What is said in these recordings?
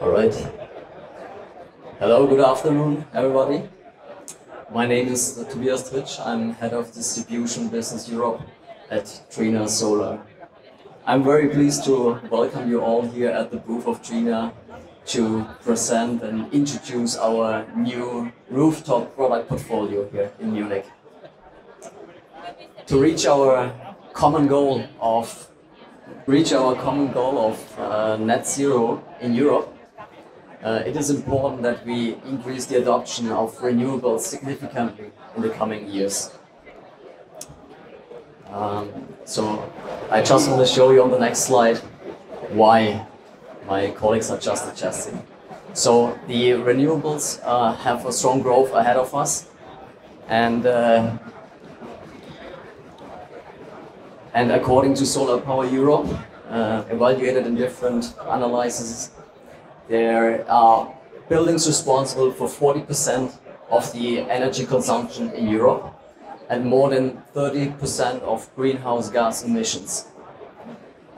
All right. Hello, good afternoon, everybody. My name is Tobias Tritsch. I'm Head of Distribution Business Europe at Trina Solar. I'm very pleased to welcome you all here at the booth of Trina to present and introduce our new rooftop product portfolio here in Munich. To reach our common goal of net zero in Europe, it is important that we increase the adoption of renewables significantly in the coming years. So I just want to show you on the next slide why my colleagues are just adjusting. So the renewables have a strong growth ahead of us, and according to Solar Power Europe, evaluated in different analyses, there are buildings responsible for 40% of the energy consumption in Europe and more than 30% of greenhouse gas emissions.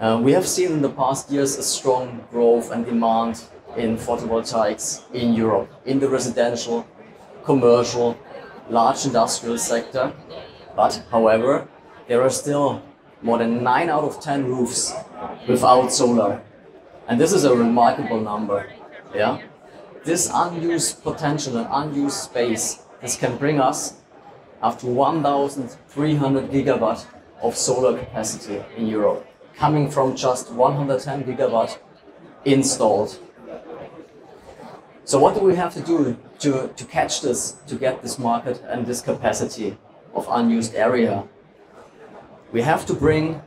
We have seen in the past years a strong growth and demand in photovoltaics in Europe, in the residential, commercial, large industrial sector. But, however, there are still more than 9 out of 10 roofs without solar. And this is a remarkable number. Yeah? This unused potential and unused space, this can bring us up to 1,300 gigawatt of solar capacity in Europe, coming from just 110 gigawatt installed. So what do we have to do to catch this, to get this market and this capacity of unused area? We have to bring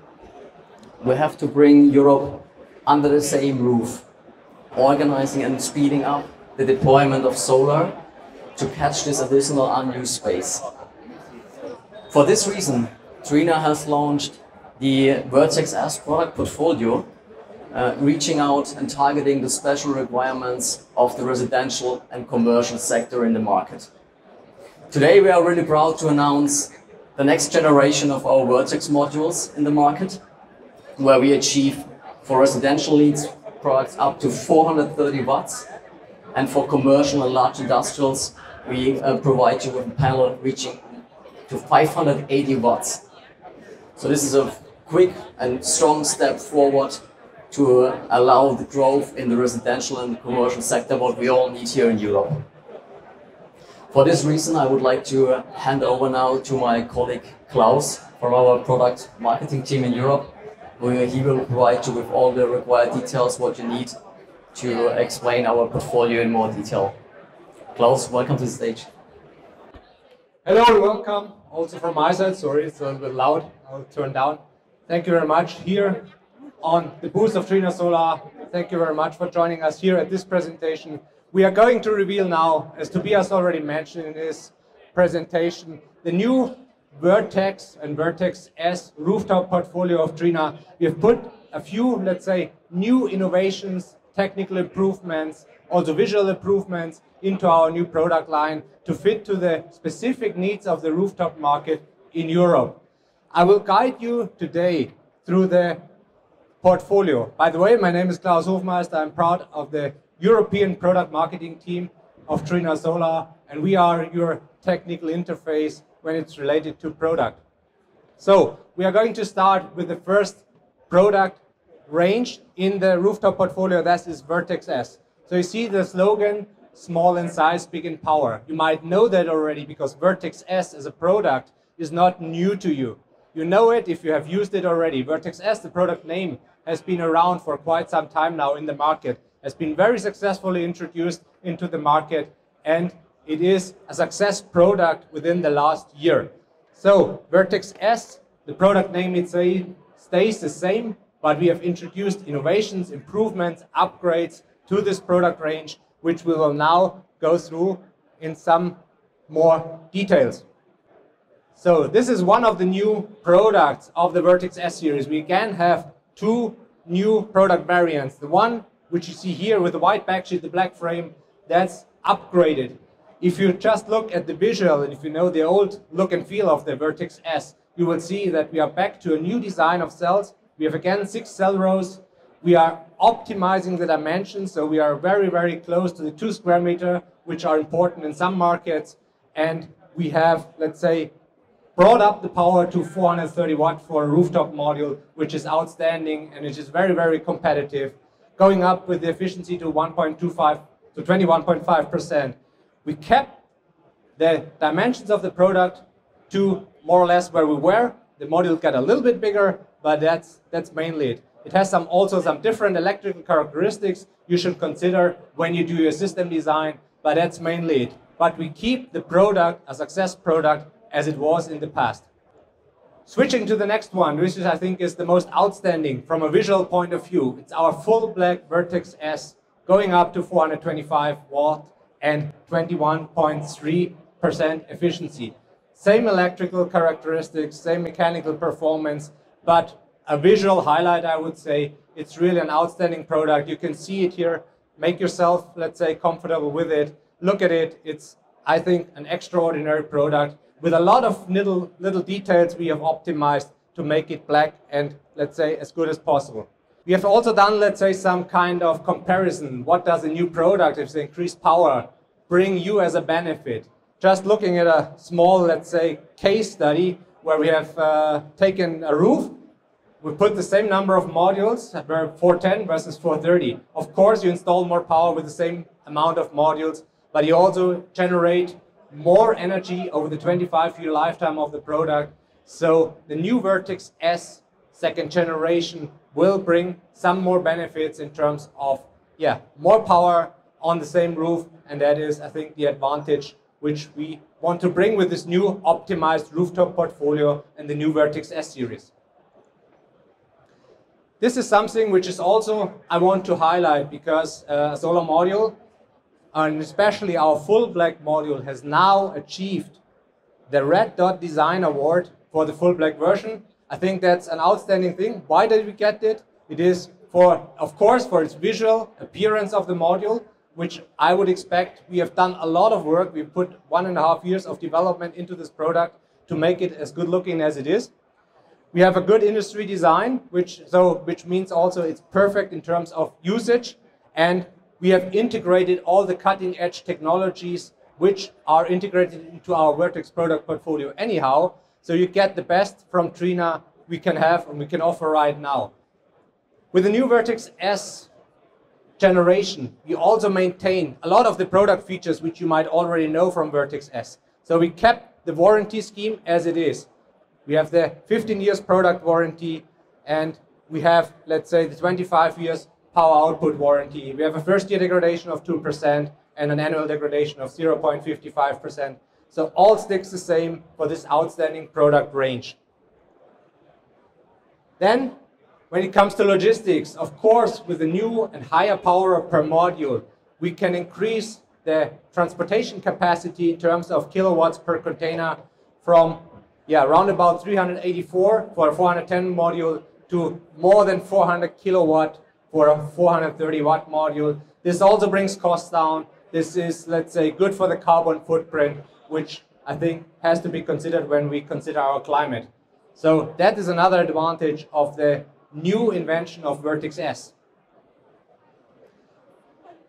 Europe under the same roof, organizing and speeding up the deployment of solar to catch this additional unused space. For this reason, Trina has launched the Vertex S product portfolio, reaching out and targeting the special requirements of the residential and commercial sector in the market. Today we are really proud to announce the next generation of our Vertex modules in the market, where we achieve for residential needs products up to 430 watts, and for commercial and large industrials we provide you with a panel reaching to 580 watts. So this is a quick and strong step forward to allow the growth in the residential and commercial sector, what we all need here in Europe. For this reason, I would like to hand over now to my colleague Klaus from our product marketing team in Europe, where he will provide you with all the required details what you need to explain our portfolio in more detail. Klaus, welcome to the stage. Hello and welcome also from my side. Sorry, it's a little bit loud. I'll turn down. Thank you very much here on the booth of Trina Solar. Thank you very much for joining us here at this presentation. We are going to reveal now, as Tobias already mentioned in his presentation, the new Vertex and Vertex S rooftop portfolio of Trina. We have put a few, let's say, new innovations, technical improvements, also visual improvements into our new product line to fit to the specific needs of the rooftop market in Europe. I will guide you today through the portfolio. By the way, my name is Klaus Hofmeister. I'm proud of the European product marketing team of Trina Solar, and we are your technical interface when it's related to product. So we are going to start with the first product range in the rooftop portfolio. That is Vertex S. So you see the slogan, small in size, big in power. You might know that already because Vertex S as a product is not new to you. You know it if you have used it already. Vertex S, the product name, has been around for quite some time now in the market, has been very successfully introduced into the market, and it is a success product within the last year. So Vertex S, the product name it stays the same, but we have introduced innovations, improvements, upgrades to this product range, which we will now go through in some more details. So this is one of the new products of the Vertex S series. We again have two new product variants. The one which you see here with the white backsheet, the black frame, that's upgraded. If you just look at the visual, and if you know the old look and feel of the Vertex S, you will see that we are back to a new design of cells. We have again 6 cell rows. We are optimizing the dimensions, so we are very, very close to the 2 square meter, which are important in some markets. And we have, let's say, brought up the power to 430 watt for a rooftop module, which is outstanding and which is very, very competitive, going up with the efficiency to 1.25 to 21.5%. We kept the dimensions of the product to more or less where we were. The module got a little bit bigger, but that's mainly it. It has also some different electrical characteristics you should consider when you do your system design, but that's mainly it. But we keep the product, a success product, as it was in the past. Switching to the next one, which I think is the most outstanding from a visual point of view. It's our full black Vertex S, going up to 425 watt and 21.3% efficiency. Same electrical characteristics, same mechanical performance, but a visual highlight, I would say. It's really an outstanding product. You can see it here. Make yourself, let's say, comfortable with it. Look at it. It's, I think, an extraordinary product with a lot of little details we have optimized to make it black and, let's say, as good as possible. We have also done, let's say, some kind of comparison. What does a new product, if the increased power, bring you as a benefit? Just looking at a small, let's say, case study where we have taken a roof. We put the same number of modules, 410 versus 430. Of course, you install more power with the same amount of modules, but you also generate more energy over the 25-year lifetime of the product. So the new Vertex S second generation will bring some more benefits in terms of, more power on the same roof. And that is, I think, the advantage which we want to bring with this new optimized rooftop portfolio and the new Vertex S series. This is something which is also I want to highlight because a solar module, and especially our full black module, has now achieved the Red Dot Design Award for the full black version. I think that's an outstanding thing. Why did we get it? It is of course, for its visual appearance of the module, which I would expect. We have done a lot of work. We've put 1.5 years of development into this product to make it as good looking as it is. We have a good industry design, which means also it's perfect in terms of usage. And we have integrated all the cutting edge technologies which are integrated into our Vertex product portfolio anyhow. So you get the best from Trina we can have and we can offer right now. With the new Vertex S generation, we also maintain a lot of the product features which you might already know from Vertex S. So we kept the warranty scheme as it is. We have the 15 years product warranty, and we have, let's say, the 25 years power output warranty. We have a first year degradation of 2% and an annual degradation of 0.55%. So all sticks the same for this outstanding product range. Then, when it comes to logistics, of course, with the new and higher power per module, we can increase the transportation capacity in terms of kilowatts per container from around about 384 for a 410 module to more than 400 kilowatt for a 430 watt module. This also brings costs down. This is, let's say, good for the carbon footprint, which I think has to be considered when we consider our climate. So that is another advantage of the new invention of Vertex S.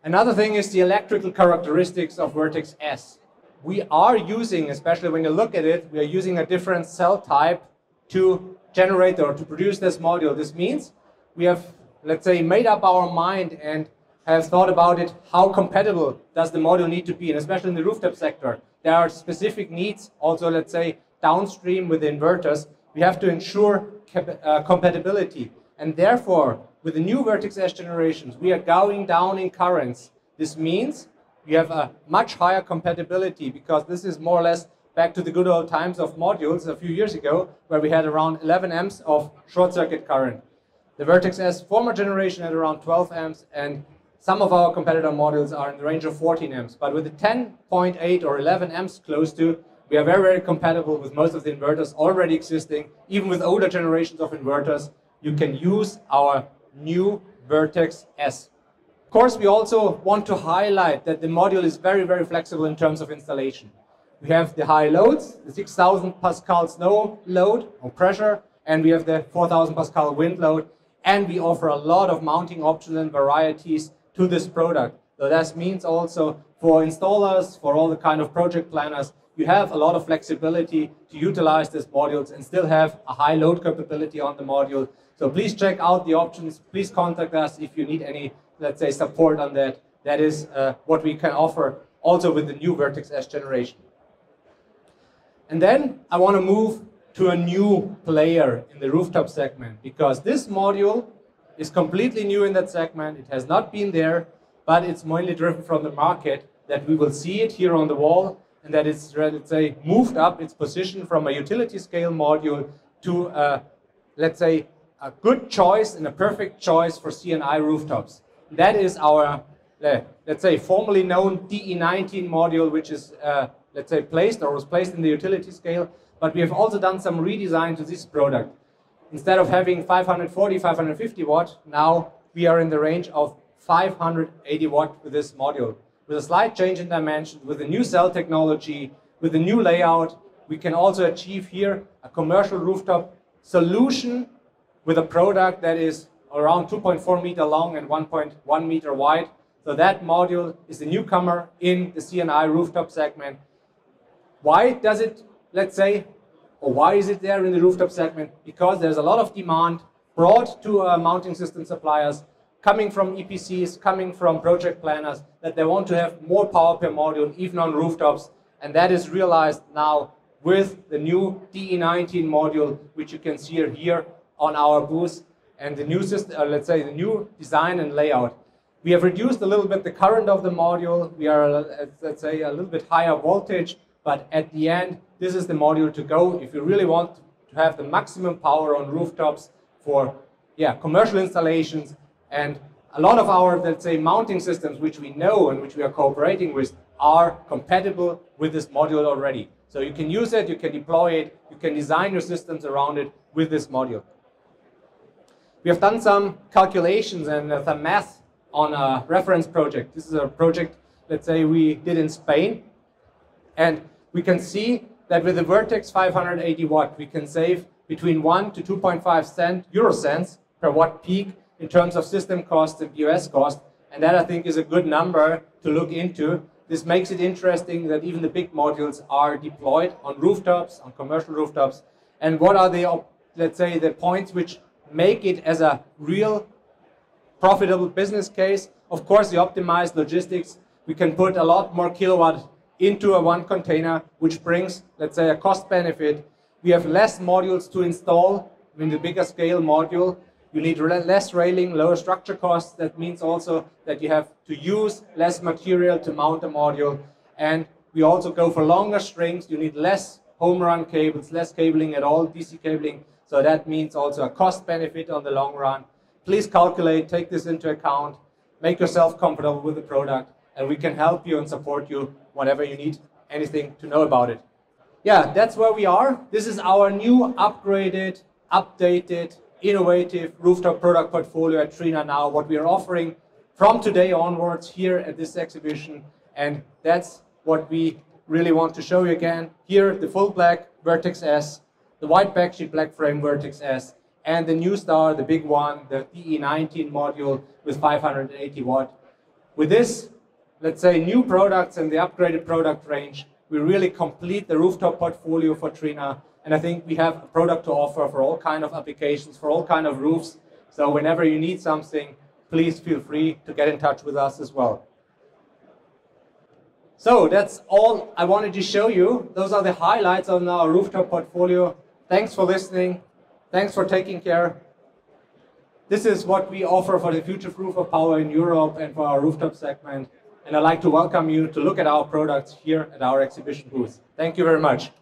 Another thing is the electrical characteristics of Vertex S. We are using, especially when you look at it, we are using a different cell type to generate or to produce this module. This means we have, let's say, made up our mind and have thought about it, how compatible does the module need to be, and especially in the rooftop sector. There are specific needs, also, let's say, downstream with the inverters. We have to ensure compatibility. And therefore, with the new Vertex S generations, we are going down in currents. This means we have a much higher compatibility because this is more or less back to the good old times of modules a few years ago, where we had around 11 amps of short circuit current. The Vertex S former generation had around 12 amps, and some of our competitor modules are in the range of 14 amps. But with the 10.8 or 11 amps close to, we are very, very compatible with most of the inverters already existing. Even with older generations of inverters, you can use our new Vertex S. Of course, we also want to highlight that the module is very, very flexible in terms of installation. We have the high loads, the 6,000 Pascal snow load or pressure, and we have the 4,000 Pascal wind load. and we offer a lot of mounting options and varieties to this product. So that means also for installers, for all the kind of project planners, you have a lot of flexibility to utilize these modules and still have a high load capability on the module. So please check out the options. Please contact us if you need any, let's say, support on that. That is what we can offer also with the new Vertex S generation. And then I want to move to a new player in the rooftop segment, because this module is completely new in that segment. It has not been there, but it's mainly driven from the market, that we will see it here on the wall, and that it's, let's say, moved up its position from a utility scale module to, let's say, a good choice and a perfect choice for C&I rooftops. That is our, let's say, formerly known DE19 module, which is, let's say, was placed in the utility scale. But we have also done some redesign to this product. Instead of having 540, 550 watt, now we are in the range of 580 watt with this module. With a slight change in dimensions, with the new cell technology, with the new layout, we can also achieve here a commercial rooftop solution with a product that is around 2.4 meter long and 1.1 meter wide. So that module is a newcomer in the C&I rooftop segment. Why does it, let's say, or why is it there in the rooftop segment? Because there's a lot of demand brought to mounting system suppliers, coming from EPCs, coming from project planners, that they want to have more power per module, even on rooftops. And that is realized now with the new DE19 module, which you can see here on our booth, and the new system, let's say, the new design and layout. We have reduced a little bit the current of the module. We are, let's say, a little bit higher voltage, but at the end, this is the module to go if you really want to have the maximum power on rooftops for, commercial installations. And a lot of our, let's say, mounting systems, which we know and which we are cooperating with, are compatible with this module already. So you can use it, you can deploy it, you can design your systems around it with this module. We have done some calculations and some math on a reference project. This is a project, let's say, we did in Spain. And we can see that with the Vertex 580 watt, we can save between 1 to 2.5 euro cents per watt peak in terms of system cost and POS cost. And that, I think, is a good number to look into. This makes it interesting that even the big modules are deployed on rooftops, on commercial rooftops. And what are the, let's say, the points which make it as a real profitable business case? Of course, the optimized logistics. We can put a lot more kilowatt into a one container, which brings, let's say, a cost benefit. We have less modules to install. In the bigger scale module, you need less railing, lower structure costs. That means also that you have to use less material to mount a module. And we also go for longer strings. You need less home run cables, less cabling at all, DC cabling. So that means also a cost benefit on the long run. Please calculate, take this into account, make yourself comfortable with the product, and we can help you and support you whenever you need anything to know about it. Yeah, that's where we are. This is our new upgraded, updated, innovative rooftop product portfolio at Trina now, what we are offering from today onwards here at this exhibition. And that's what we really want to show you again. Here, the full black Vertex S, the white backsheet black frame Vertex S, and the new star, the big one, the DE19 module with 580 watt. With this, let's say, new products and the upgraded product range, we really complete the rooftop portfolio for Trina. And I think we have a product to offer for all kind of applications, for all kind of roofs. So whenever you need something, please feel free to get in touch with us as well. So that's all I wanted to show you. Those are the highlights on our rooftop portfolio. Thanks for listening. Thanks for taking care. This is what we offer for the future-proof of power in Europe and for our rooftop segment. And I'd like to welcome you to look at our products here at our exhibition booth. Thank you very much.